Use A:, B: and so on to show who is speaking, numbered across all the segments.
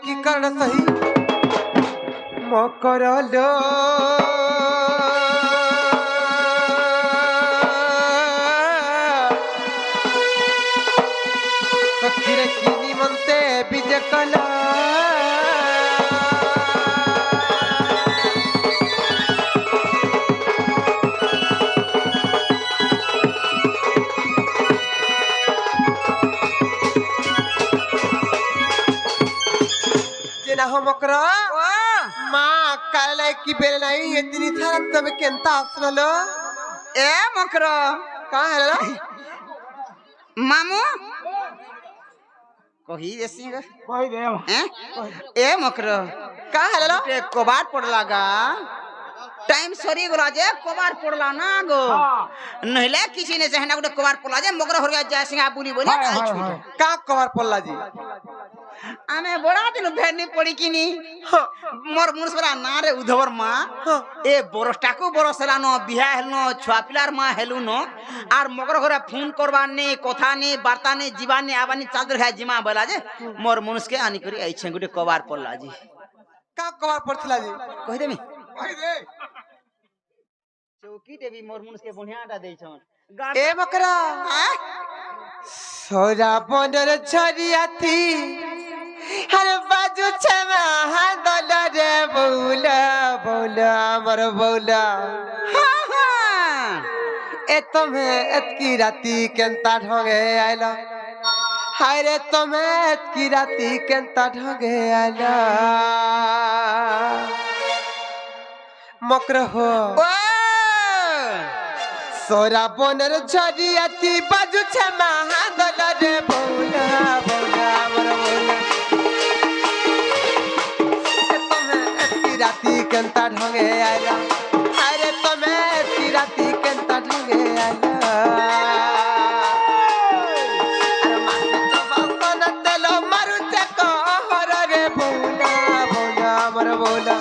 A: की कर्ण सही मकर लो कखिरे की निमंते विजय कला मकरा माँ काल की बेल नहीं इतनी थारा तब केंता आसरलो
B: ए मकरा
A: कहाँ है लो
B: मामू कही देसी
A: कही दे
B: ए मकरा
A: कहाँ है लो
B: ते कबार पड़ला गा टाइम सरी गला जे कबार पड़ला ना गो नहले किसी ने जहना गुटे कबार पड़ला जे मकरा हो गया जा सिंगा बुली बोले
A: का कबार पड़ला जी
B: आमे बड़ा दिन भेनी पड़ी किनी मोर मुनसरा ना रे उधवर मां ए बरसटाको बरसला न बिहा हेलनो छुआ पिलार मां हेलु न आर मगर घरे फोन करबाने कथा ने वार्ता ने जीवाने आबानी चादर है जिमा बला जे मोर मुनस के आनी करी आइछे गुटे कबार पड़ला जी
A: का कबार पड़थला जी
B: कहि देमी कहि दे चौकी देवी मोर मुनस के बढ़ियाटा देइ छन
A: ए मकरा सोरा बंदर छरिया थी हर बाजू छमा हादल रे बौला बौला मर बौला ए तुम्हें एतकी राती केंता ढंगे आइला हाय रे तुम्हें एतकी राती केंता ढंगे आइला मकर हो सोरा बनर छरिया थी बाजू छमा हादल रे बौला बौला मर बौला राती केंता ढंगे आइला अरे तुम्हें राती केंता ढंगे आइला अरे माथे चबासन तेलो मारू चको हर रे बौला बौला मर बौला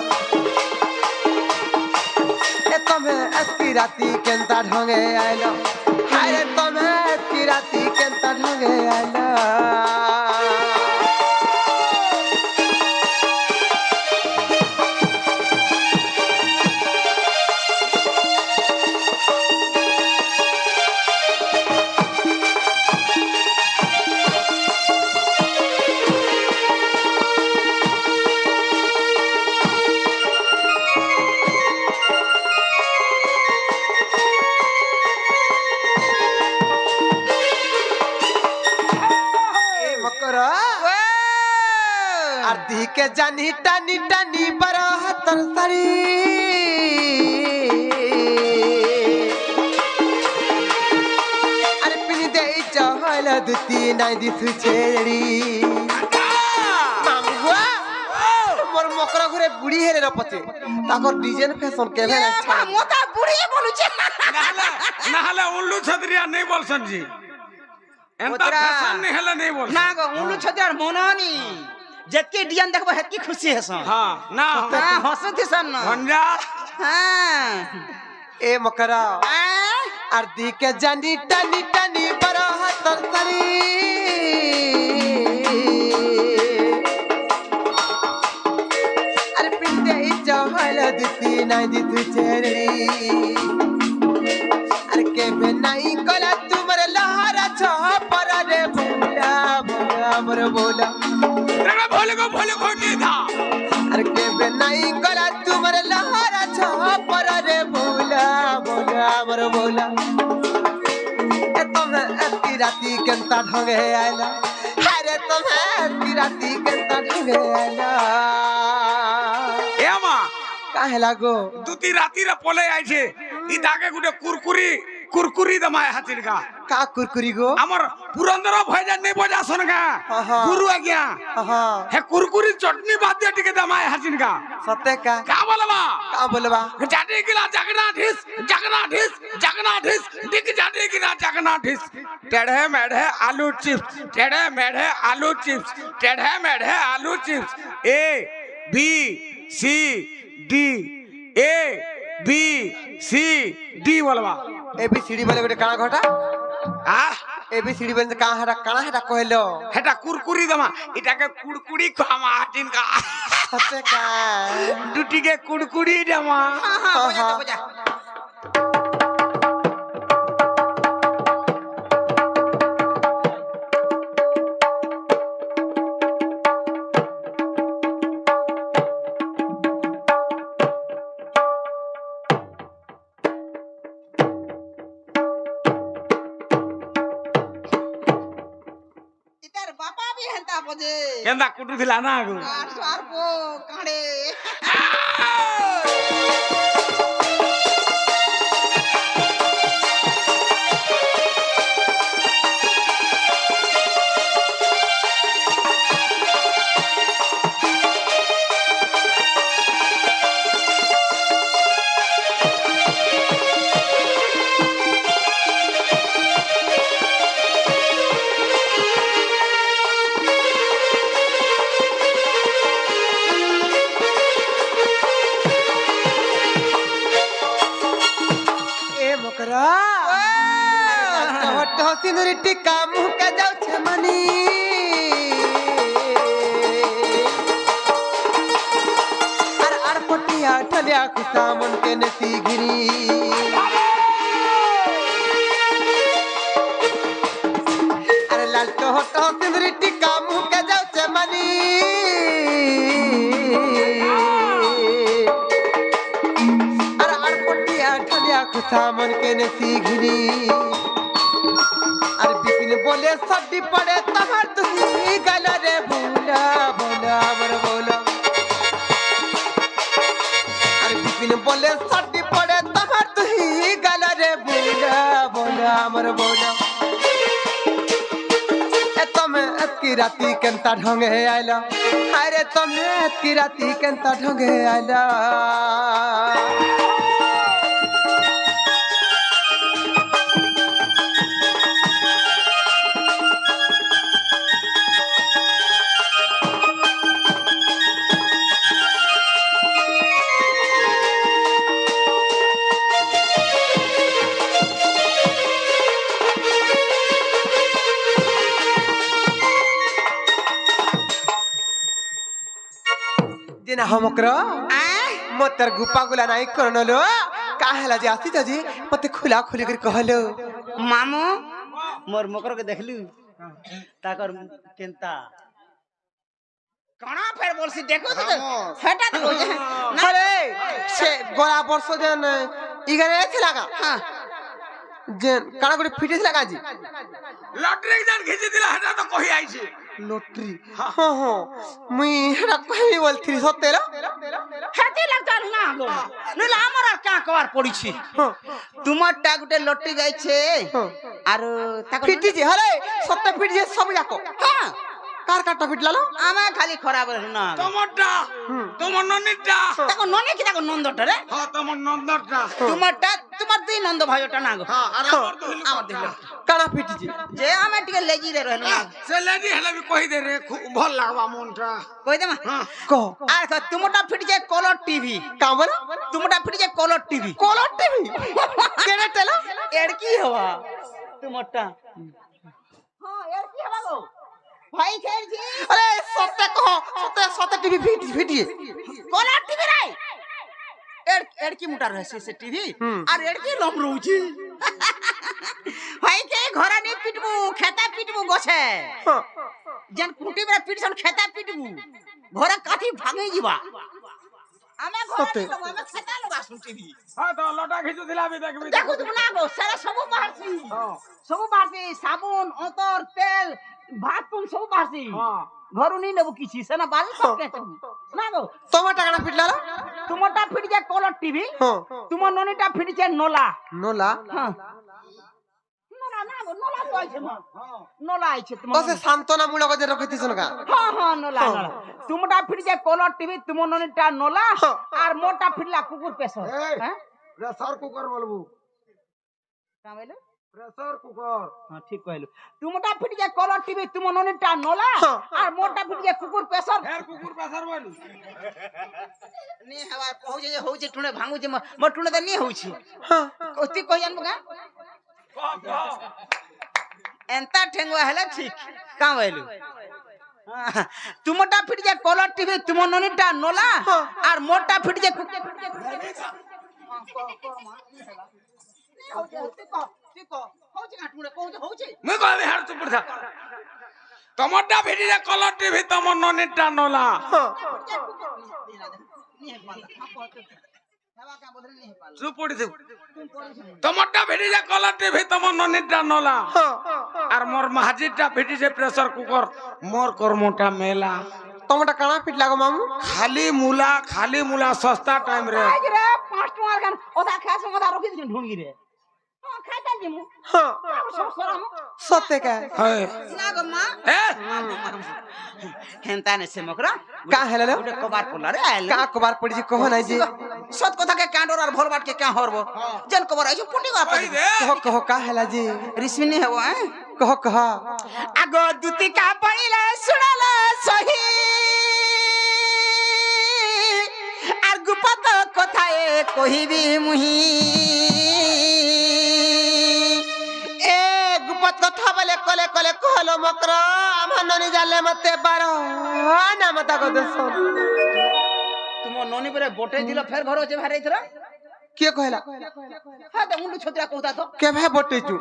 A: ए तुम्हें राती केंता ढंगे आइला अरे तुम्हें राती केंता ढंगे आइला आरती के जानी टानी टानी बरहतर सरी अरे पिन दे चहल दुती नाई दिसु छेड़ी मामुआ मोर मकरा घरे बुढ़ी हेरे न पचे ताकर डिजाइन फैशन के भेल अच्छा
B: मोता बुढ़ी बोलु छे
C: नाहले उल्लू छतरिया नहीं बोलसन जी एंता फैशन नहीं हले नहीं बोल
B: ना गो उल्लू छतरिया मोनानी जत्ती डिजाइन देखबो हेतकी खुशी है सन
C: हां ना
B: हंसती सन ना
C: भंजा
B: हां
A: ए मकरा आरती के जानी टानी टानी बरहतर सरी अरे पिंदे चहल दुती नाई दिसु छेड़ी अरे के बे नाई कला तुमरे लहरा छ पर रे बोला बोला मर बोला
C: भोले को नहीं था
A: अरे के बे नाई कला तुमरे लहरा छ पर रे बोला बोला मर बोला ए तुम्हें एतकी राती केंता ढंगे आइला अरे तुम्हें एतकी राती केंता ढंगे आइला
C: ए मां
A: काहे लागो
C: दुती राती रे पोले आइ छे ई दागे गुटे कुरकुरी दमाय हातिर का
A: कुरकुरी गो
C: हमर पुरंदर भैजा नहीं बजा सन का गुरु आज्ञा हे कुरकुरी चटनी बात दे टिके दमाय हातिर का
A: सत्य का बोलबा
C: जाटे गिला जगना ढिस दिख जाटे गिला जगना ढिस टेढ़े मेढ़े आलू chips A B C D बोलबा
A: ए बी सी डी बोले गोटे काना घटा एबीसीडी बन कहां हरा काना हरा कहलो
C: हेटा कुरकुरी दमा इटाके कुड़कुड़ी खामा जिनका
A: सते का
C: डुटी के कुड़कुड़ी दमा
B: हाँ बजा तो बजा इतर बापा भी हंता बजे
C: केंदा कुटू थिला ना आगु
B: कार स्वार को काड़े
A: ए मकरा हट हसिन टिका मुह के जाउ छे मनी अर पटिया ठलिया खुसा मन के नसी गिरी अरे लाल तो हट हसिन टिका मुह के जाउ छे मनी सामन के नसी घिरी अरे बिपिन बोले सड्डी पड़े तमर तुही गल रे भूला भोला अमर बोला अरे बिपिन बोले सड्डी पड़े तमर तुही गल रे भूला भोला अमर बोला ए तमे अतकी राती केंता ढंगे आइला अरे तमे अतकी राती केंता ढंगे आइला जेना हमकरो मतर गुपा गुला नाही करनलो काहेला जे आसी जी मते खुला खुली कर कहलो
B: मामू मोर मकर के देखलु ताकर केंता कणा फेर बोलसी देखो तो हटा दो
A: अरे से गोरा बरसो जन इगरे थिलागा
B: हां
A: जे काना गुडी फिटिस लगा जी
C: लॉटरी जन खिची दिला हटा तो कहि आई छे
A: लॉटरी हां हां मुई हेरा कहि बोलथि सतेलो
B: हेती लगता ना गो नला हमरा का कवर पड़ी छी तुमर टा गुटे लट्टी जाय छे आरो ताको
A: फिटी जी हरे सत्ते फिट जे सब जाको
B: हां
A: कार काटा फिट लालो
B: आमा खाली खराब रहल ना
C: टमाटा তোমার ননিটা
B: ताको नने की ताको नंदटा रे
C: हां তোমার নন্দটা
B: तुमरटा तुमर दुई नंद भाइटा ना गो
C: हां আর আমার তো
B: আমার দিল
A: काना फिटी जी
B: जे आमे टिके लेजी रे रहल ना
C: से लेडी हेले भी कहि दे रे भल लागबा मनटा
B: कहि दे मा
C: हां
A: को
B: आ तो तुमटा फिट जे कलर टीवी
A: कामरा
B: तुमटा फिट जे कलर टीवी
A: टीवी केने टेला
B: एड़की हवा तुमटा हां एड़की हवा गो भाई खेल छी
A: अरे सत्ते कहो सत्ते टीवी फिटिए
B: कलर टीवी रे एड़की मुटा रहे से टीवी और एड़की लम रहउची भाई के घरा ने पिटबू खेता पिटबू गछे जन कुटी में पिटसन खेता पिटबू घरा काठी भागे जीवा आमे घरा आमे खेता लगा सुन टीवी
C: हां तो लटा खिचू दिला भी देखबी
B: देखो तुम ना गो सारा सब बाहरसी सब बाहरसी साबुन अतर तेल भात तुम सब बाहरसी
C: हां
B: घरु नहीं नेबो किछि सेना बाल सब के ना गो
A: टमाटा काना फिट लालो
B: तुमटा फिट जे कलर टीवी
A: हां
B: तुम नोनीटा फिट जे नोला
A: नोला
B: हां नोला ना गो नोला तो आइछे म नोला आइछे तुम
A: कसे शांतना मूलक जे रखति सनका
B: हां हां नोला नोला तुमटा फिट जे कलर टीवी तुम नोनीटा नोला और मोटा फिटला कुकुर पेसर हैं
C: प्रेशर कुकर बोलबू
B: का बोले
C: प्रेशर कुकर
B: हां ठीक कहलु तुमटा फिट जे कलर टीवी तुम नोनीटा नोला और मोटा फिट जे कुकुर पेसर
C: फेर कुकुर प्रेशर बोलू
B: नी हवा कहू जे होउ जे टुने भांगू जे म टुने त नी होउ छी
A: हां
B: कोती कहि जानबो का एंता ठेंगुआ हेले ठीक का होइलु तुमटा फिट जे कलर टीवी तुम ननीटा नोला और मोटा फिट जे
C: ମୁଁ କହିବି ହାଡ ଚୁପ ଥା ତମଟା ଭିଡିରେ କଲର ଟିଭି ତମ ନନିଟା ନଲା ଚୁପ ପଡିଥିବୁ ତମଟା ଭିଡିରେ କଲର ଟିଭି ତମ ନନିଟା ନଲା আর মোর মাহাজিটা ভিডিছে প্রেসার কুকর মোর কর্মটা মেলা
A: ତମଟା କାଣା ଫିଟ୍ ଲାଗ ମାମୁ
C: খালি মুলা সস্তা টাইম রে
B: আজ রে 5 টাকার গান ওদা খাস ওদা রখি দিন ঢুঙ্গি রে খাইতা দিমু
A: হ্যাঁ
B: সব সরাম
A: সত্যি কা
C: হ্যাঁ
B: না গো মা
C: এ
B: হেনতা নে সে মকরা
A: কা হেলে
B: ওটা কবার পড়লা রে আইল
A: কা কবার পড়িছি কহ নাই যে
B: সত কথা কে কাঁডর আর ভোল বাট কে কে হরবো জেন কবার আইছো পুটি গা
C: কই দে
A: কহ কহ কা হেলা যে
B: রিসমিনি হেবো হ্যাঁ
A: কহ কহ
B: আগ দুতি কা পড়িলে শুনালা সহি আর গুপত কথায় কহিবি মুহি
A: এ গুপত কথা বলে কলে কলে কহলো মকর আমার ননি জালে মতে বারো না মতা কত শোন
B: তুম ননি পরে বটে দিল ফের ঘর হচ্ছে ভারে ইতরা
A: কিয়ে কহলা
B: হ্যাঁ তো মুন্ডু ছত্রা কহতা তো
A: কে ভাই বটেছু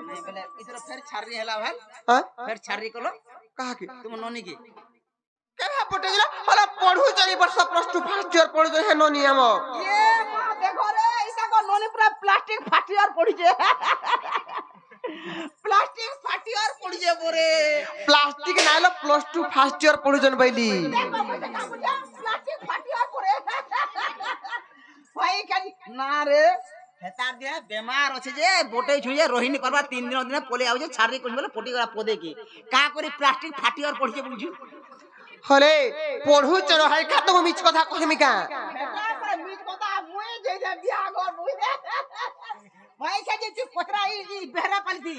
B: नहीं बोले इधर फिर छारी हेला भाई
A: হ্যাঁ
B: फिर छारी कलो
A: কাহা কি
B: तुम नोनी की
A: কে ভাই বটেছু হলা পড়ু 4 বর্ষ প্লস 2 ফার্স্ট ইয়ার পড়ু হে ননি আম
B: ये मां देखो रे ऐसा को नोनी पूरा प्लास्टिक फाटी और पड़ी जे प्लास्टिक फाटी और पड़ी जे बोरे
A: প্লাস্টিক নাইলো প্লস 2 ফার্স্ট ইয়ার পড়ুজন বাইলি
B: देखो मुझे का बुझा प्लास्टिक फाटी और पड़े भाई काली ना रे हेतार दे बेमार আছে যে বটে ছুঁয়ে রোহিणी করবা 3 দিন দিন পলে আউছে ছারি কই বলে পটি গলা পদে কি কা করি প্লাস্টিক ফাটি আর পড়ছে বুঝু
A: হলে পড়ুচন হাই কা তো মিছ কথা কহিমি কা
B: হেতা করে মিট কথা মুই যেই দে বিয়া গর মুই ভাই কাজে তুই কোতরা ই বেহরা পালতি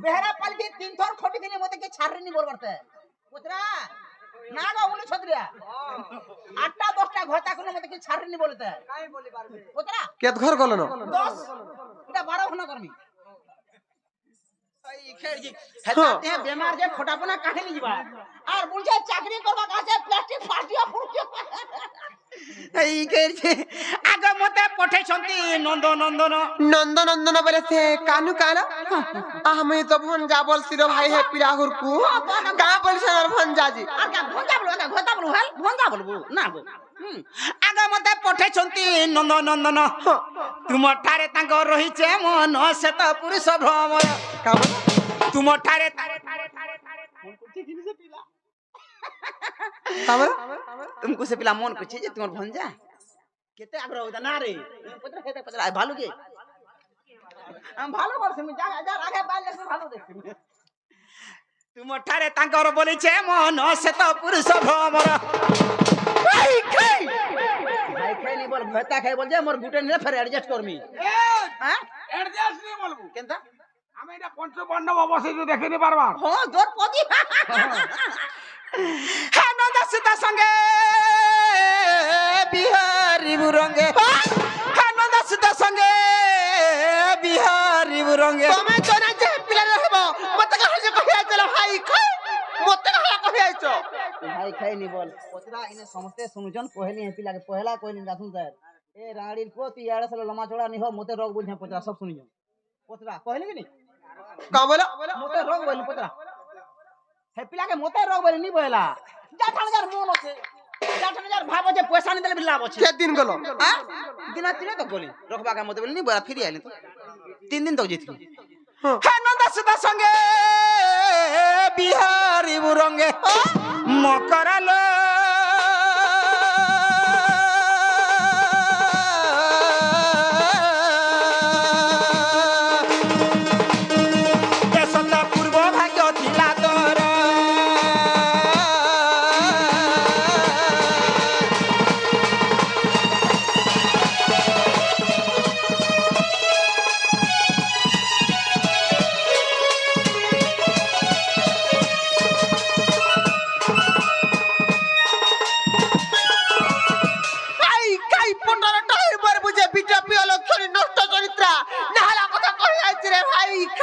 B: বেহরা পালতি 3 থর খটি দিলে মতে কে ছাড়নি বলবতে কোতরা না গো উনি ছদরিয়া 8টা 10টা ঘটা কোন মতে কে ছাড়নি বলতে কাই বলি পারবে কোতরা
A: কেত ঘর গলন
B: 10 এটা 12 ঘনা করমি এই খেড়জি হেতা তে বেমার যে খটাপনা কাঠেলি যাবা আর বলছে চাকরি করবা কাছে প্লাস্টিক ফাটিয়া পড়ছে এই খেড়জি আগে মতে পঠেছন্তি নন্দনন্দন
A: নন্দনন্দন বলে সে কানু কানা আমি তো ভঞ্জা বলছিল ভাই হে পিরাহুর কু কা বলছে আর ভঞ্জা জি
B: আর কা ভঞ্জা বলবো না ঘটা বলবো হেল ভঞ্জা বলবো না গো আগে মতে পঠেছন্তি নন্দনন্দন তুমর ঠারে তাঙ্ক রহিছে মন সে তো পুরুষ ভ্রমর
A: কা বল
B: তুমর ঠারে
A: কা বল
B: तुमको से पिला मन करछे जे तुमर भंजा केते आग्रह होता ना रे पत्र खेते पत्र आय भालू के हम भालू करछ मु जा जा आगे बाले से भालू देखि तुम ठारे तांकर बोली छे मन से तो पुरुष भ्रमर भाई खाई नहीं बोल भता खाई बोल जे मोर गुटे ने फेर एडजस्ट करमी हां
C: এডজাস্ট নি বলবো
B: केनता
C: আমি এটা পঞ্চপাণ্ডব অবশ্যই দেখিনি পারবার
B: हो जोर पदी हानंद सीता संगे बिहारी बुरंगे हानंद सीता संगे बिहारी बुरंगे
A: তুমি জানা যে পিলা রহব মতে কা হইছে কহিয়া চলো ভাই খাই মতে কা কহিয়া আইছো
B: भाई खाई नहीं बोल पतरा इने समस्ते सुनुजन कहली हेपी लागे पहला कहली गाथुन सर ए राणीर को ती याडे साला लमा चोड़ा नहीं हो मते रोग बुझे पतरा सब सुनिजन पतरा कहली कि नहीं
A: কা বল
B: मते रोग बोली पतरा हेपी लागे मते रोग बोली नहीं बोला जाठान जार मन আছে जाठान जार भाबो जे पैसा नहीं देले लाभ আছে
A: কে দিন গলো
B: हां दिना तिने तो बोली रखबा का मते बोली नहीं बोला फिर आइले तो 3 दिन तक जीथी हानंद सीता संगे बिहारी बुरंगे मकरलो देशता पूर्व भाग्य थिला तोर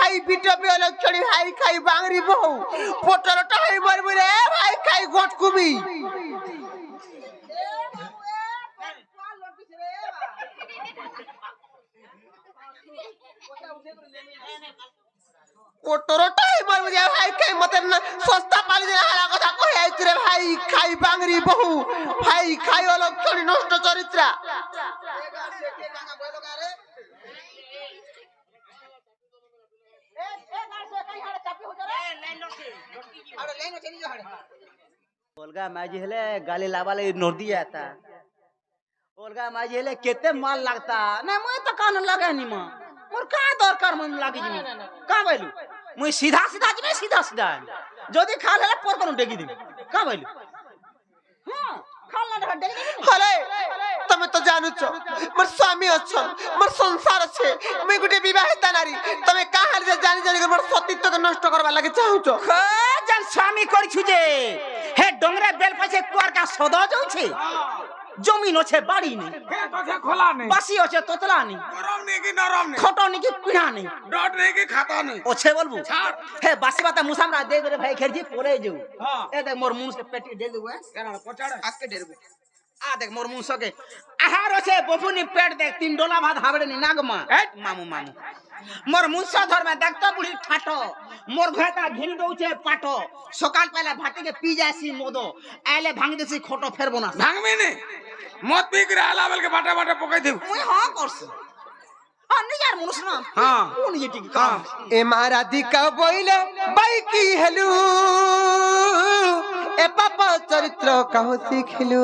A: খাই বিটা বেল ছড়ি হাই খাই বাংরি বহু পটলটা হাই মারবি রে ভাই খাই গট কুবি পটলটা হাই মারবি রে ভাই খাই মতে সস্তা পালি দে হালা কথা কই আইছ রে ভাই খাই বাংরি বহু ভাই খাই অলক ছড়ি নষ্ট চরিত্রা
B: ओलगा माजी हेले गाली लावाले नोरदी आता ओलगा माजी हेले केते माल लागता ना मुई तो कान लगे नी म मोर का दरकार मन लागी जिमी का बोलू मुई सीधा सीधा जिमी सीधा सीधा जदी खा लेले पर पर डेगी दिमी का बोलू हां खा ना डेगी दिमी
A: हले তুমি তো জানুছো মোর স্বামী অছন মোর সংসার আছে মুই গুটে বিবাহিতা নারী তুমি কাহার যে জানি জানি মোর সতীত্বকে নষ্ট করবা লাগি চাহুছো
B: জান স্বামী করিছু যে হে ডংরে বেল পাছে কুয়ার কা সদ যাউছে জমিন আছে বাড়ি নেই
C: খেত আছে খোলা নেই
B: বাসি আছে তোতলা নেই
C: গরম নেই কি নরম নেই
B: খটো নেই কি পিড়া নেই
C: ডট নেই কি খাতা নেই
B: ওছে বলবো
C: ছাড়
B: হে বাসি বাতা মুসামরা দে রে ভাই খেরজি পরে যাও
C: হ্যাঁ
B: এ দেখ মোর মুনস के पेटी दे देबो
C: কেন পচাড়ে
B: आके दे देबो आ देख मोर मुंह सके आहार আছে বপুনি পেট দেখ 3 ডোলা ভাত হাবড়ে নি নাগমা মামু মামু মোর মুंस ধর মে দেখ তো বুড়ি ঠাটো মোর ঘেতা ঘিনি দউছে পাটো সকাল পেলা ভাতিকে পি যাসি মোদো আইলে ভাঙি দেছি খটো ফেরবো না
C: ভাঙবি নে মত পি করে আলা বেলকে বাটা বাটা পকাই দেব
B: মুই হ্যাঁ করছি হ্যাঁ নিজার মুনুস না
C: হ্যাঁ
B: কোন ইয়ে ঠিক হ্যাঁ
A: এ মারাধিকা বইলে বাই কি হেলু এ পাপা চরিত্র কাহ শিখিলু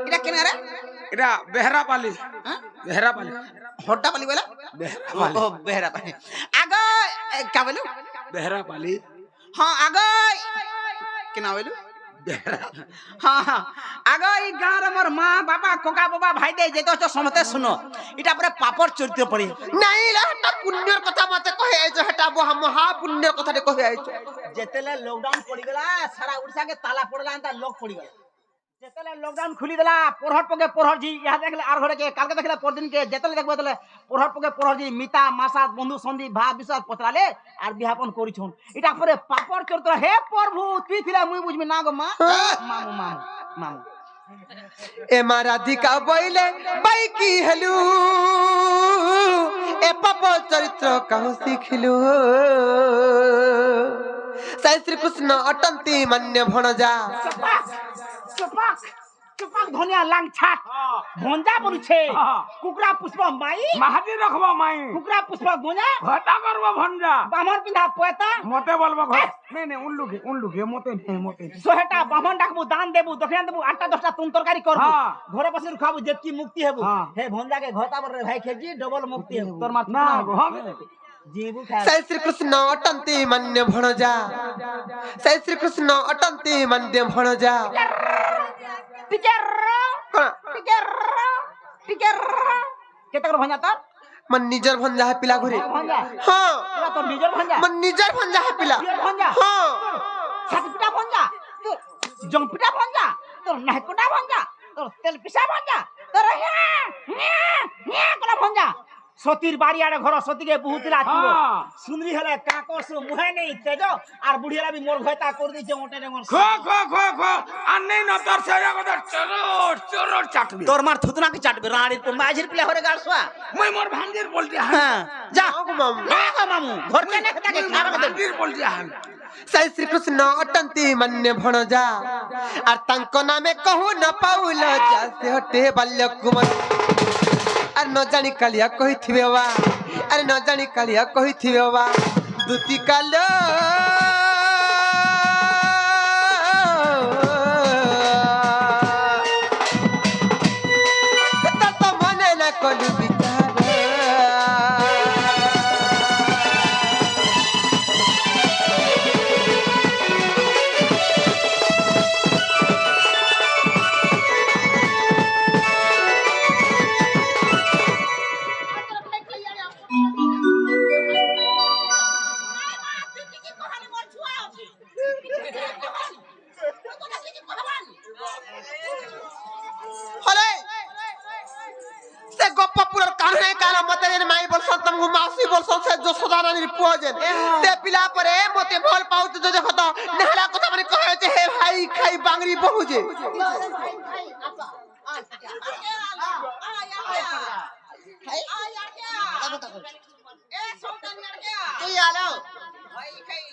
B: এটা কেন রে
C: এটা বেহরা পালি
B: হ্যাঁ
C: বেহরা পালি
B: হড্ডা পালি বলা ও বেহরা পালি আগে কা বলু
C: বেহরা পালি
B: हाँ आगे किना बोलू हाँ हाँ आगे ई गाँव रे मोर माँ बाबा कोका बाबा भाई दे जे तो समते सुनो इटा पूरे पापड़ चरित्र पड़ी
A: নাই লাটা পুণ্যর কথা মতে কহে আইছো হেটা মহা পুণ্যর কথাতে কহে আইছো
B: जेतेले लॉकडाउन पड़ी गला सारा उड़ीसा के ताला पड़ला अंता लॉक पड़ी गला जेतेले लॉकडाउन खुली देला पोरहट पगे पोरहट जी यहाँ देखले आर घरे के काल के देखले परदिन के जेतेले देखबे तले पोरहट पगे पोरहट जी मिता मासा बंधु संधि भा विश्वास पतराले आर बिहापन करिछन इटा परे पापड़ चरित्र हे प्रभु तुई थिला मुई बुझबे ना गो मां मामू मामू मामू
A: এ মারাধিকা বইলে বাই কি হেলু এ পাপা চরিত্র কাহ শিখিলু সাই শ্রীকৃষ্ণ অটন্তি মান্য ভণজা
B: चपाक चपाक चपाक धनिया लांग छाट भंजा बरुछे कुकरा पुष्प माई
C: মাহাতি রাখবা মাই
B: कुकरा पुष्प गोजा
C: ঘটা করব ভঞ্জা
B: बामन पिंधा पोएता
C: মতে বলবো ঘর নে নে উনলুকে মতে নে মতে
B: सोहेटा बामन डाकबू दान देबू दक्षिण देबू 8टा 10टा तुम तरकारी करबू
C: हाँ।
B: घरे बसी खाबू जेतकी मुक्ति हेबू
C: हाँ।
B: हे भंजा के घता बर भाई खेजी डबल मुक्ति हेबू तोर मात
C: ना हम
B: जीबू खा
A: সাই শ্রীকৃষ্ণ অটন্তি মান্য ভণজা সাই শ্রীকৃষ্ণ অটন্তি মান্য ভণজা
B: टिकर टिकर टिकर केते कर भंजा तर
A: मन निजर भंजा है पिला घरे
B: भंजा
A: हाँ
B: पूरा तो निजर भंजा
A: मन निजर भंजा है पिला
B: निजर भंजा
A: हाँ
B: छाती पिटा भंजा तो जंग पिटा भंजा तो नाह पिटा भंजा तो तेल पिसा भंजा तो न्या कोला भंजा सतीर बाड़ी आड़े घर सती के बहुतला तिरो
C: हाँ।
B: सुंदरी हले काकोस मुहे नहीं तेजो आर बुढ़ियाला भी मोर भयता कर दी जे ओटे रे मोर
C: খো খো খো খো আর নেই না তোর সেরা কথা চরর চরর চাটবি
B: तोर मार थुतना के चाटबे राड़ी तो माझिर पिला हरे गाड़सवा
C: মই মোর ভাঞ্জির বলতি হান
B: हां जा
A: आओ मामू
B: ना गो मामू घर के ने खता के खारा के दे
C: ভাঞ্জির বলতি হান
A: সাই শ্রীকৃষ্ণ অটন্তি মান্য ভণজা আর তাঙ্ক নামে কহু ন পাউল যা সে হটে বাল্য কুমার আর ন জানি কালিয়া কহিথিবে বা আরে ন জানি কালিয়া কহিথিবে বা দুতি কাল তো মনে না কলু বিচার হলে সে গপ্প পুরার अरे काला मते ने माई बोलसन तुमको मासी बोलसन से जो सदारानी पुआजन ते पिला परे मते बोल पाउ तो देखो तो नहला को माने कहे जे हे भाई खाई बांगरी बहुजे
B: ए सोटन लड़ गया
A: तू आ लो
B: भाई खाई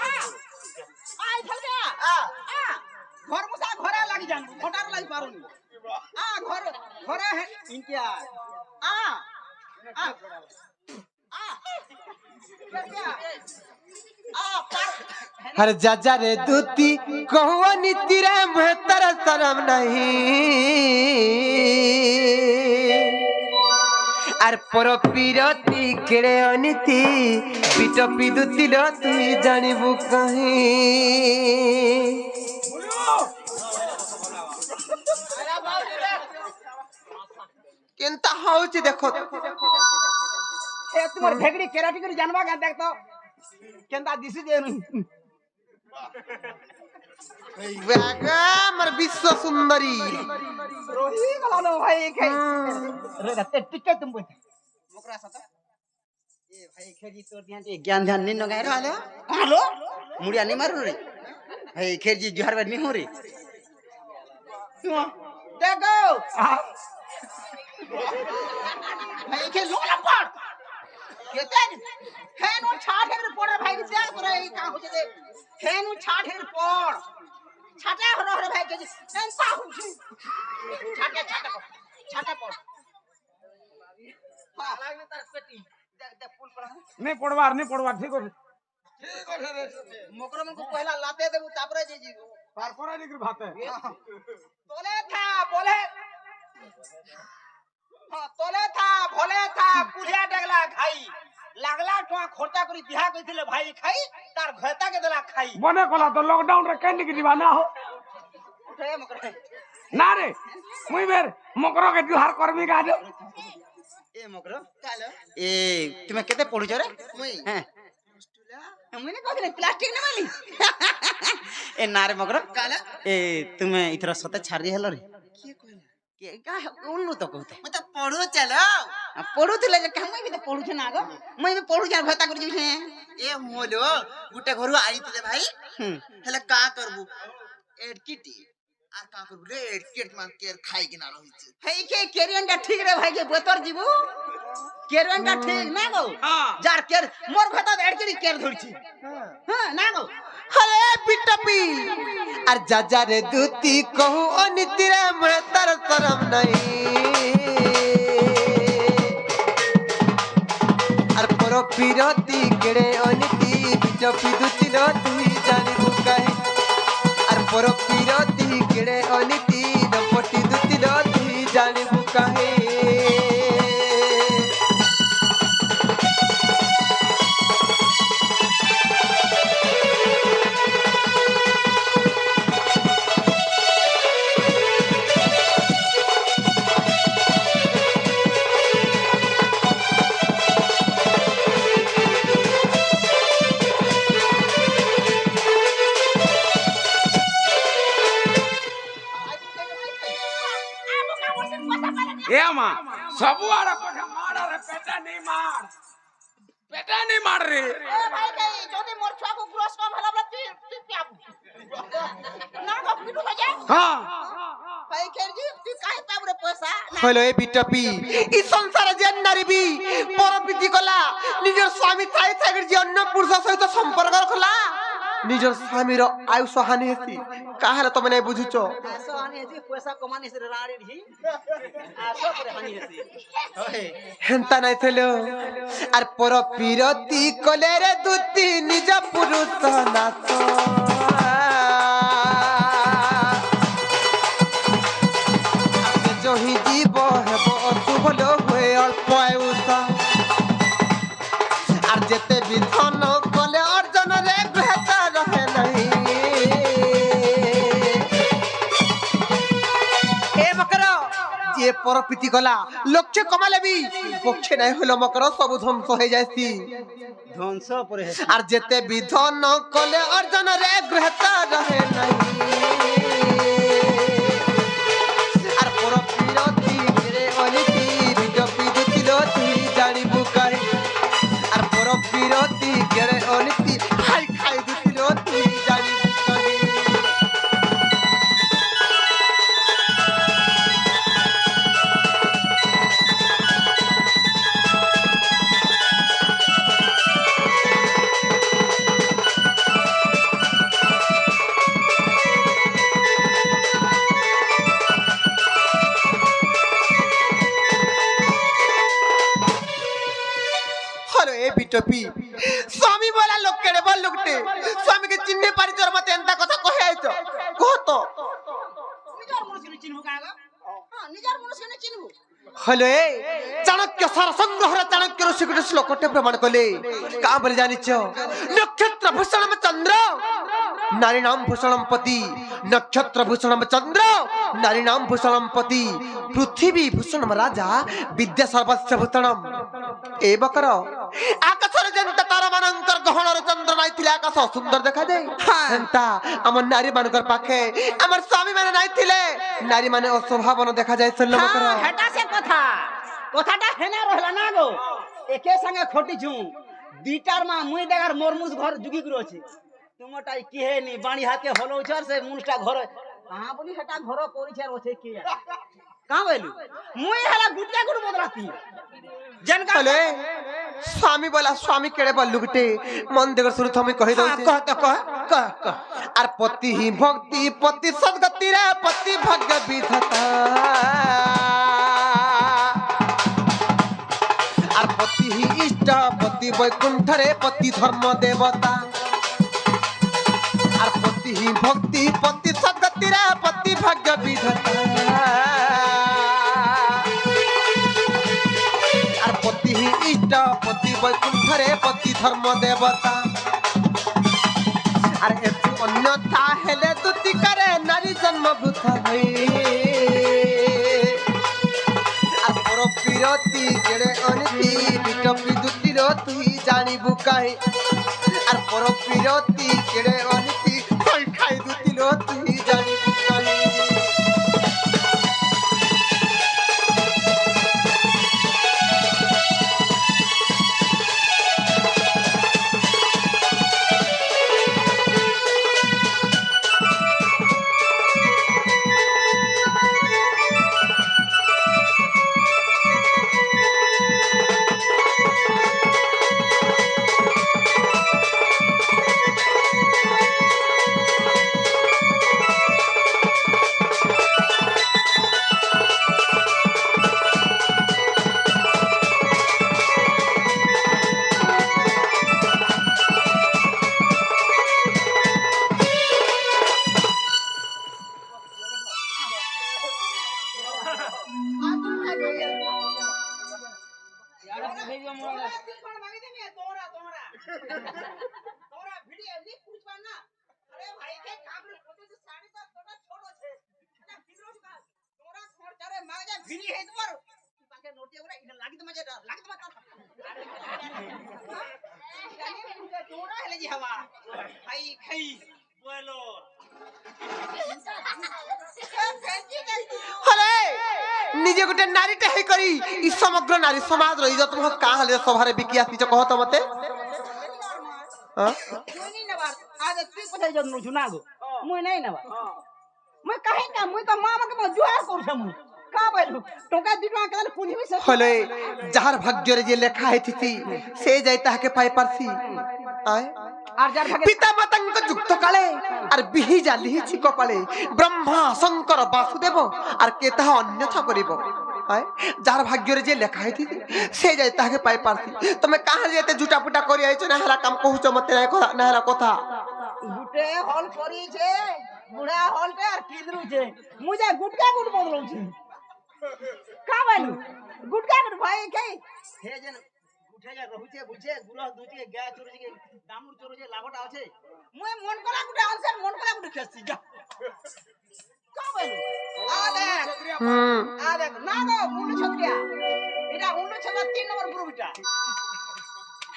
B: आई चल गया घर मुसा घरे लग जान घटार लग पारुनी घर घरे है इनकिया
A: हर जाजा रे दूती कहवा नीति रे महतर शरम नहीं আর পর পিরতি কেড়ে অনিতি পিট পিদুতিল তুই জানিবু কাহি কেনতা হউছি দেখো
B: ए तुम्हार भेगड़ी केराटी कर जानवा का देख तो केंता दिसी जे
A: বাগা আমার বিশ্ব সুন্দরী
B: रोही गला नो भाई खाई रे रते टिके तुम बोल मोकरा साथ ए भाई खेजी तोर ध्यान ए ज्ञान ध्यान नि नगाय रहलो हेलो मुड़िया नि मारू रे भाई खेजी जुहार बाद नि हो रे देखो भाई के लोला पड़ केते हेनु छाट हेर पड़ भाई के देख रे का हो जे हेनु छाट हेर पड़ छाटा हो रे भाई के एंता हुची छाटे छाटे छाटे पड़ हां लागने तार पेटी देख देख फूल पड़ा
C: नहीं पड़वार ठीक हो रे
B: मोकरो मन को पहला लाते देबू तापरे जी
C: पार पड़ा निकर भाते
B: तोले था बोले हां तोले था भोले था पुलिया डगला खाई लागला टोआ खर्चा करी बिहा कइथिले भाई खाई तार घयता के देला खाई
C: बने कोला तो लॉकडाउन रे कैंडी की दीवाना हो
B: उठे मोकरे
C: ना रे मुई बेर मकरो के जुहार करबी का दे
B: ए मोकरो कालो ए तुमे केते पढुछ रे मुई हैं मुई ने कहले प्लास्टिक ने वाली ए नारे मकरो कालो ए तुमे इथरा सते छारी हेलो रे के कहला के का उन्नु तो कहते
A: मैं तो पढ़ो चलो
B: पढुथिले जे हम भी तो पढुछ ना गो मुई भी पढु जा भता करि जे
A: ए मोलो गुटे घरु आइतिले भाई हेले का करबू एडकिटी आ का करबू रे एडकिट मान के खाई के ना रही छे
B: हे के केरियन का ठीक रे भाई के बोतर जीबू केरियन का ठीक ना गो
C: हां
B: जार केर मोर भता एडकिटी केर धरछि हां ना गो
A: हरे पिटपी আর যাজা রে দুতি কহু অনিতি রে महतर शरम नहीं আর পর পিরতি কেড়ে অনিতি বিচপি দুতিল তুই জানিবু কাহি আর পর পিরতি কেড়ে অনিতি দপটি দুতিল তুই জানিবু কাহি
C: ए मां सब आड़ा पठा मार रे पेटा नहीं मार रे
B: ए भाई के जदी मोर छुआ को ग्रोस कम हला बला तू पियाबू ना गो पिटू हो जाए
C: हां
B: भाई खेर जी तू काहे पाबू रे पैसा
A: হলো এই বিটপি এই সংসারে যে নারী বি পরপিতি কলা নিজের স্বামী থাই থাকি যে অন্য পুরুষ সহিত সম্পর্ক রখলা নিজের স্বামীর আয়ুষ হানি হেসি কাহারে তুমি নাই বুঝুছ
B: पैसा आने जी पैसा कमाने से राड़ी ढी आसो पर हानि हेसी ओए
A: হেনতা নাই থইল আর পরপিরতি কলে রে দুতি নিজ পুরুষ নাচ আপনি জহি জীব হেব অশুভ হয়ে অল্প আয়ুষ আর যেতে বিধন কলে অর্জন রে গ্রহতা রহে নাই পরপ্রীতি গলা লক্ষ্যে কমালে বি পক্ষে নাই হলো মকর সবু ধ্বংস হয়ে যাইছি
B: ধ্বংস পরে
A: আর যেতে বিধন কলে অর্জন রে গ্রহতা রহে নাই আর পরপ্রীতি রে অনিতি বিজপি দিছিল তুই জানিবু কাই আর পরপ্রীতি রে অনিতি খাই খাই দিছিল তুই জানিবু কাই বিটপি স্বামী বলা লোককে বল লোকটে স্বামীকে চিনতে পারি তোর মতে এন্তা কথা কহে আইছ কহ তো
B: নিজের মনুষ্যকে চিনবো কাগা নিজের মনুষ্যকে চিনবো
A: হলো চাণক্য সার সংগ্রহর চাণক্যর সেগুলো শ্লোকটে প্রমাণ কলে কা বলে জানিছ নক্ষত্র ভূষণম চন্দ্র নারী নাম ভূষণম পতি নক্ষত্র ভূষণম চন্দ্র নারী নাম ভূষণম পতি পৃথিবী ভূষণম রাজা বিদ্যা সর্বস্ব ভূষণম এ বকর আকাশরে যেন্তা তারা মানঙ্কর গহণর চন্দ্র নাই থিলে আকাশ সুন্দর দেখা যায় হেন্তা আমার নারী মানকর পাখে আমার স্বামী মানে নাই থিলে নারী মানে অস্বভাবন দেখা যায় সল্ল বকর
B: হেটা সে কথা কথাটা হেনে রহলা না গো একে সঙ্গে খটিছু দুইটার মা মুই দেখার মরমুস ঘর জুগি করে আছে তোমারটাই কি হেনি বাণী হাতে হলৌছ আর সে মুনটা ঘরে কাহা বলি হেটা ঘর করিছে আর আছে কি কাহা বলি মুই হেলা গুটিয়া গুট বদলাতি জেন কা
A: হলে স্বামী বলা স্বামী কেড়ে বল লুকটে মন দেখর শুরু তুমি কহি দউছি
B: কহ তো কহ
A: আর পতি হি ভক্তি পতি সদ্গতি রে পতি ভাগ্য বিধাতা আর পতি হি ইষ্ট পতি বৈকুণ্ঠরে পতি ধর্ম দেবতা আর পতি হি ভক্তি পতি সদ্গতি রে পতি ভাগ্য বিধাতা আর পতি হি ইষ্ট পতি বৈকুণ্ঠরে পতি ধর্ম দেবতা আর একটু অন্যথা হেলে দুটি করে নারী জন্মভূত হই আর পরপ্রীতি কেড়ে অনিতি বিটপি দুটির তুই জানিবু কাই আর পরপ্রীতি কেড়ে অনিতি খাই খাই দুটির তুই জানিবু কাই নিজে গোটে নারীটা হেই করি ই সমগ্র নারী সমাজ রই যত মহৎ কা হলে সভারে বিকি আসিছ কহ তো মতে
B: তুই কোথায় জন্ম না গো মুই নাই নেবা মুই কাহে কা মুই তো মা আমাকে জুহার করছ মুই কা বলু টকা 2 টাকা কেন পুঁজিবি সে
A: হলে যাহার ভাগ্যরে যে লেখা হইতিছি সে যাই তাহাকে পাই পারছি আয়
B: আর যার ভাগে
A: পিতা মাতাঙ্ক যুক্ত কালে আর বিহিজা লিহিছি কপালে ব্রহ্মা শঙ্কর বাসুদেব আর কে তাহা অন্যথা করিব আয় যার ভাগ্যরে যে লেখা হইতিছি সে যাই তাহাকে পাই পারছি তুমি কাহা যেতে জুটা পুটা করি আইছো না হেলা কাম কহুছ মতে না হেলা কথা
B: গুটে হল করিছে বুড়া হলতে আর কিদরুছে মুই যা গুটকা গুট বদলউছি কা বলু গুটকা গুট ভাই কে হে যেন উঠে যা রহুছে বুঝে গুরহ দুছে গা চুরছে দামুর চুরছে লাভটা আছে মুই মন করা গুটে আনছে মন করা গুটে খেছি যা কা বলু না গো মুন্ডু ছত্রিয়া এটা মুন্ডু ছত্রিয়া 3 নম্বর গ্রুপ এটা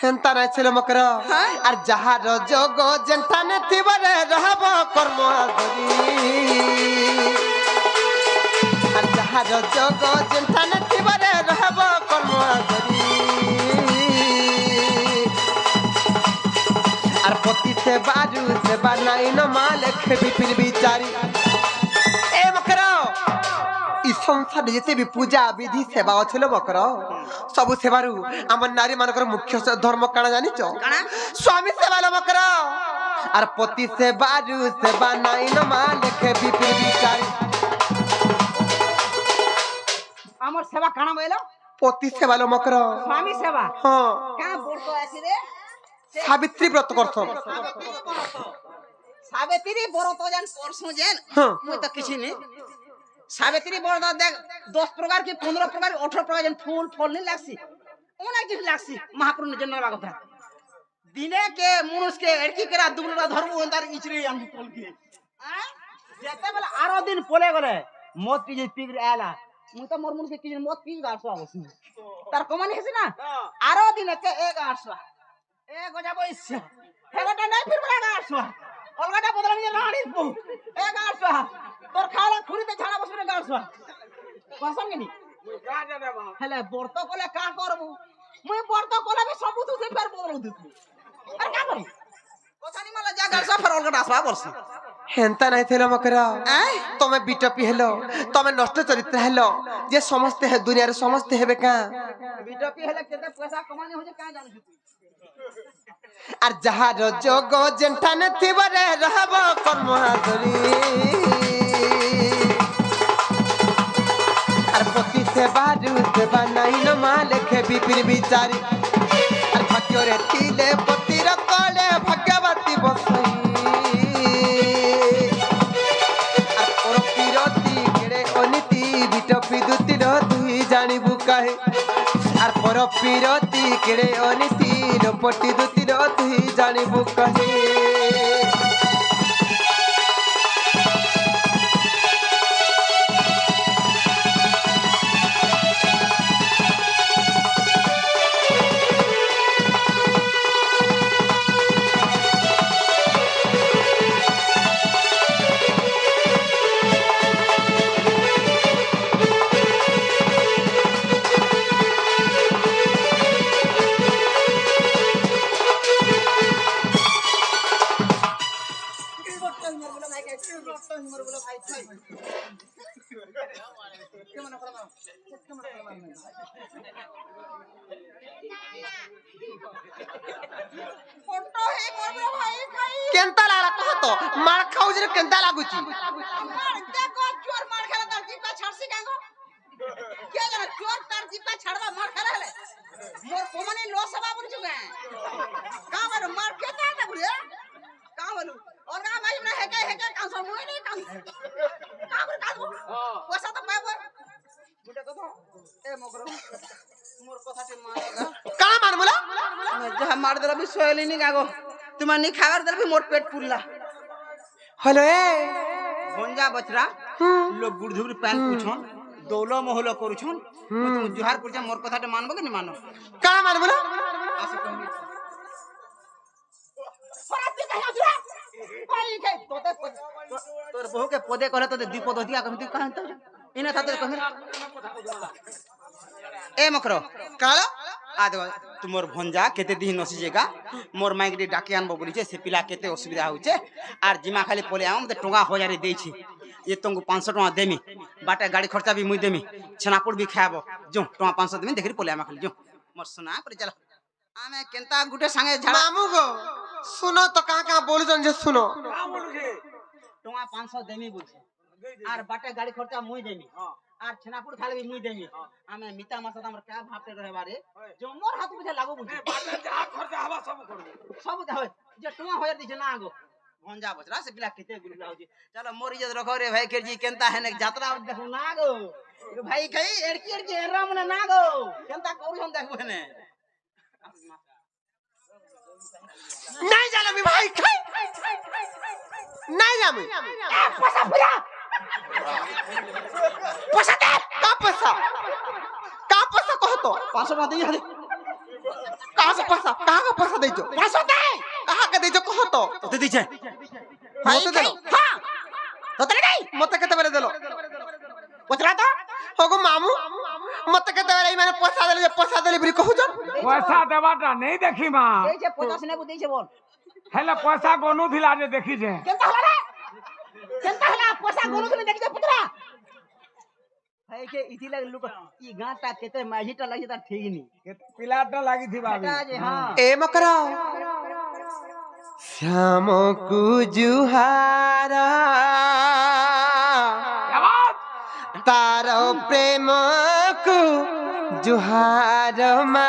A: হেন্তা নাই ছিল মকর আর যাহার যোগ জেন্টানে থিবরে রহব কর্ম ধরি আর যাহার যোগ জেন্টানে থিবরে রহব কর্ম ধরি আর পতি সে বাজু সে বানাই ন মালিক বিপিন বিচারি এ মকর ই সংসার যেতে বি পূজা বিধি সেবা অছিল মকর सबु सेवारु हमर नारी मानकर मुख्य धर्म काना जानिच
B: काना
A: स्वामी सेवा मकर आर पति सेवारु सेवा नाइ न मालिक विपिन विचारी
B: हमर सेवा काना बोलो
A: पति सेवा मकर
B: स्वामी सेवा
A: हां
B: का बोलतो आसी रे
A: सावित्री व्रत करथ
B: सावित्री व्रत जान परसु जेन मुई त किछि नै सावित्री व्रत देख 10 प्रकार के 15 प्रकार 18 प्रकार जन फूल फल नहीं लागसी ओना कि लागसी महाप्रभु ने जनवा कथा दिने के मनुष्य के एड़की करा दुबला धर्म अंदर इचरे हम फल के जेते बेला आरो दिन पोले गले मत पी जे पी आला मु त मोर मन के कि मत पी गासो आवस तार कमानी हेसी ना आरो दिन के 1 गजा बइस हेगटा नै फिर बड़ा गासो अलगाटा बदला में रानी पु 1 तोर खाला खुरी ते छाड़ा बसरे गासो पसंद के नी गाजा देबा हेले बर्त कोले का करबू मुई बर्त कोले भी सब तू से फेर बोलू दू अरे का करी कोसानी माला जा गासो फेर अलगाटा आसवा बरस
A: हेंता नहीं थेलो मकरा तमे बिटपी हेलो तमे नष्ट चरित्र हेलो जे समस्त है दुनिया रे समस्त हेबे का
B: बिटपी हेले केते पैसा कमानी हो जे का जानू
A: आर जहार जोग जेंठाने थिबरे रहब कर्म धरी आर पति सेवा रु सेवा नहीं न मालिक विपिन विचारी आर भाग्य रे थिले पति र कले भाग्यवती बसई आर पर पिरती केड़े अनिति बिटपी दुति र तुई जानिबु काहे आर पर पिरती केड़े अनिति पट्टी दुती रो तुई जानिबु काहे केंता लागला कह तो मार खाऊ जे केंता लागुची
B: मार देखो चोर मार खेला तार जीपा छाड़सी कांगो के जाना चोर तार जीपा छाड़वा मार खेला हेले मोर कोमनी लो सभा बन जुगे का मार मार केता ना बुढ़िया का बोलू और का भाई हमने हेके काम सब मुई नहीं काम का कर पैसा तो पाबो बुढ़ा कतो ए मोगरो मोर कथाटे मानेगा
A: का मान बोला
B: जहां मार देला भी सोयली नहीं गागो तुम नहीं खावर देला भी मोर पेट पुरला
A: हेलो ए
B: भंजा बचरा लोग गुड़धुर पैन पूछन दौलो मोहलो करूछन तुम जुहार पुरजा मोर कथाटे मानबो कि नहीं मानो
A: का मान बोला
B: आसे कहबी फराती कहियो जुरा कोई के तोते तोर बहु के पदे करे तो दीपद दिया कमती कहन तो इने थाते कहन ए मकरो
A: काला
B: आ देखो तुमर भंजा केते दिन नसी जेगा मोर माइक रे डाके आनबो बोली छे से पिला केते असुविधा होचे आर जिमा खाली पले आम ते टंगा 1000 देई छी ये तुमको 500 टका देमी बाटे गाड़ी खर्चा भी मुई देमी छनापुर भी खाबो जो टका 500 देमी देखि पले आमा खाली जो मोर सुना पर चल आमे केनता गुटे संगे झाड़ा
A: मामू गो सुनो तो कहां बोलु जन जे सुनो
C: का बोलू छे
B: टका 500 देमी बोलछे आर बाटे गाड़ी खर्चा मुई देमी आर छनापुर खाले भी मुई देमी आमे मिता मासा हमर का भापते रहे बारे जो मोर हाथ बुझे लागो बुझे
C: बाटे जहां खर्चा हवा सब करबो
B: सब दे जे टुआ होयर दिछे ना आगो भंजा बचरा से बिला केते गुलु होजी चलो मोर इज्जत रखो रे भाई केर जी केनता है ने यात्रा देखो ना गो भाई कई एड़की एरा मने ना गो केनता करू हम देखो ने
A: नहीं जाना भी भाई नहीं जामी
B: पैसा पूरा पैसा दे
A: का पैसा कहो तो
B: 500 टका दे
A: कहाँ से पैसा कहाँ का पैसा दे जो
B: 500 दे
A: कहाँ का दे जो कहो तो
B: तो दे छे
A: मते देलो
B: हां तो तेरे नहीं
A: मते केते बेले देलो
B: पचला तो
A: होगो मामू मते केते बेले माने पैसा देले बिरी कहू जन
C: पैसा देवाटा नहीं देखी माँ
B: दे छे 50 ने दे छे बोल
C: हेले पैसा गोनू धिला जे देखी जे
B: केनता हला रे केनता हला पैसा गोनु के देखि दे पुतरा है के इथि लग लुक ई गांटा केते माझीटा लागि त ठीक नी
C: पिलाटा लागी थी बाबी
B: बेटा जे हां
A: ए मकरा श्याम को जुहारा तारो प्रेम को जुहार मा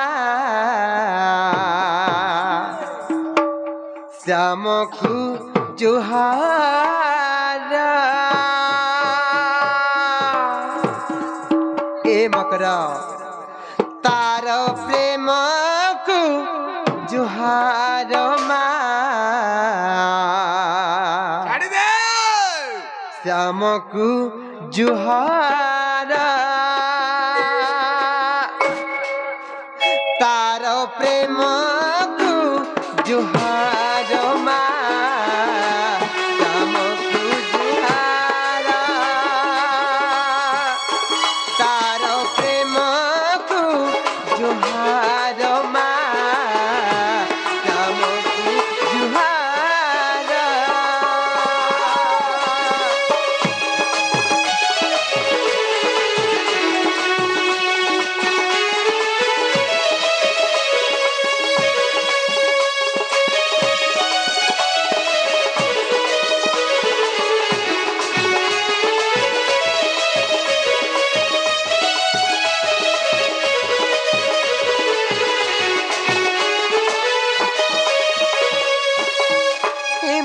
A: श्याम को जुहार ए मकरा तारो प्रेम को जुहार मा
C: गाड़ी दे
A: श्याम को जुहारा तारो प्रेम को जुहार मा श्याम को जुहारा तारो प्रेम को जुहार मा श्याम को जुहारा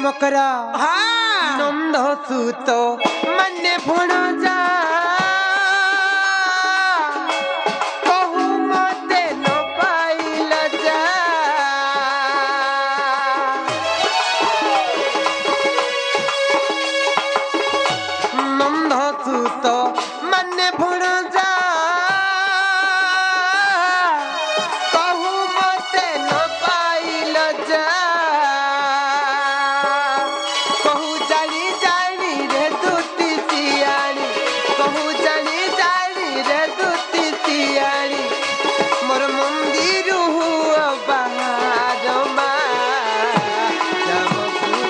A: मकरा
B: हां
A: नंद सुत मने भण जा कहू मते न पाइल जा नंद सुत मने भण जा कहू मते न पाइल जा कहू जानी जानी रे दूती सियानी कहू जानी जानी रे दूती सियानी मोर मंदिर हुआ बाहर मा जब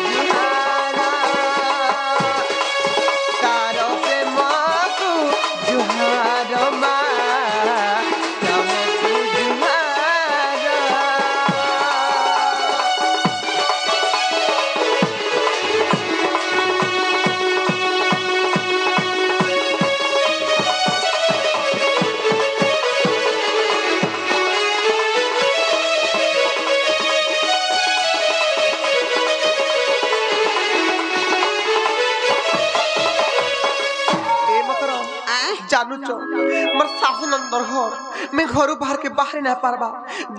A: जुहारा तारो प्रेम को जुहार मा जब जुहारा ए मकरो जानू चो मोर सासु नंदर घर मैं घरु बाहर के बाहर ना पारबा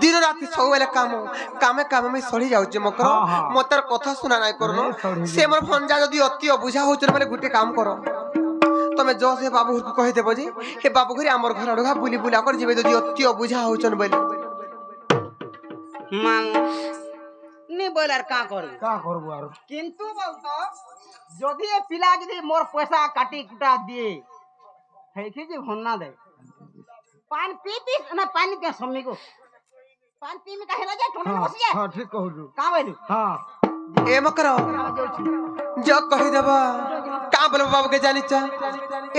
A: दिन रात सब वेले कामे में सड़ी जाउचे मकरो
C: हाँ, हाँ।
A: मोतर कथा सुना नाय करनो
C: नहीं सड़ी
A: से मोर भंजा जदी अति अबुझा होचर माने गुटे काम करो तमे जो से बाबू को कहि देबो जी हे बाबू घरे हमर घर अडगा बुली बुला कर जेबे जदी अति अबुझा होचन बोले
B: मामू नी बोलार का करू
C: का करबो आरो
B: किंतु बोलतो যদি এ পিলা যদি মোর পয়সা কাটি কুটা দিয়ে হেকি যে ভন্না দে পান পি পি না পানি কে সমি গো পান পি মে কাহেলা যায় টোনা বসি যায়
C: हां ठीक कहू छु
B: का बोलू
C: हां
A: ए मकरो जो कहि देबा का बोलबो बाबू के जानि चा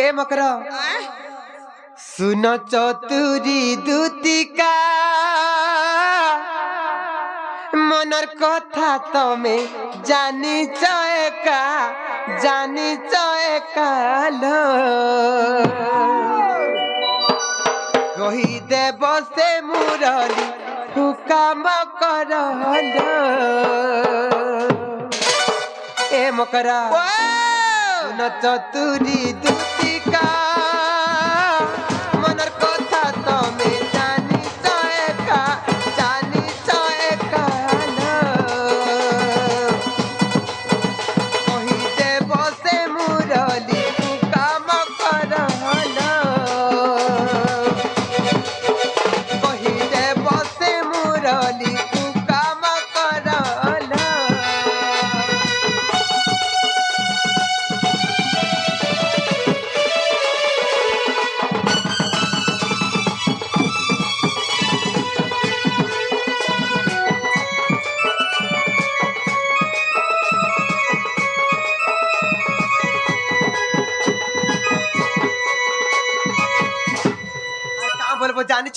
A: ए मकरो सुन चतुरी दूतिका मनर कथा तमे जानी चएका लो कही देव से मुरली हुकाम करलो ए मकरा सुन चतुरी दूतिका मनर कथा तमे जानी चएका लो कही देव से मुरली हुकाम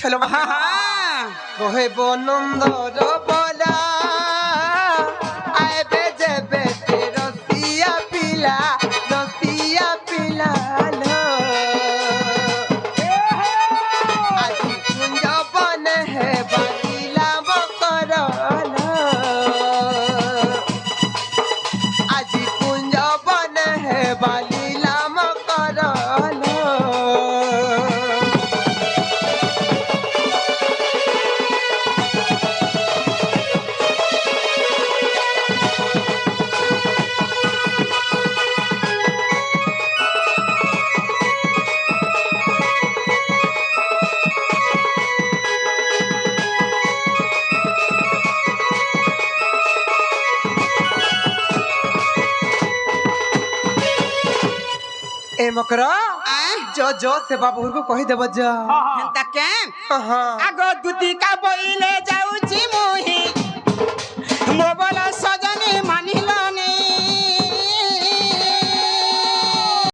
A: ছেলে কহিব নন্দর বলা আইবে যেবে রসিয়া পিলা লো আজি কুঞ্জ বন হে বালিলা মকরল আজি কুঞ্জ বন হে বালিলা মকরল ए मकरा जो जो से बाबूर को कही देब जा
B: हेंता केम
A: हाँ
B: आगो दुती का बोइले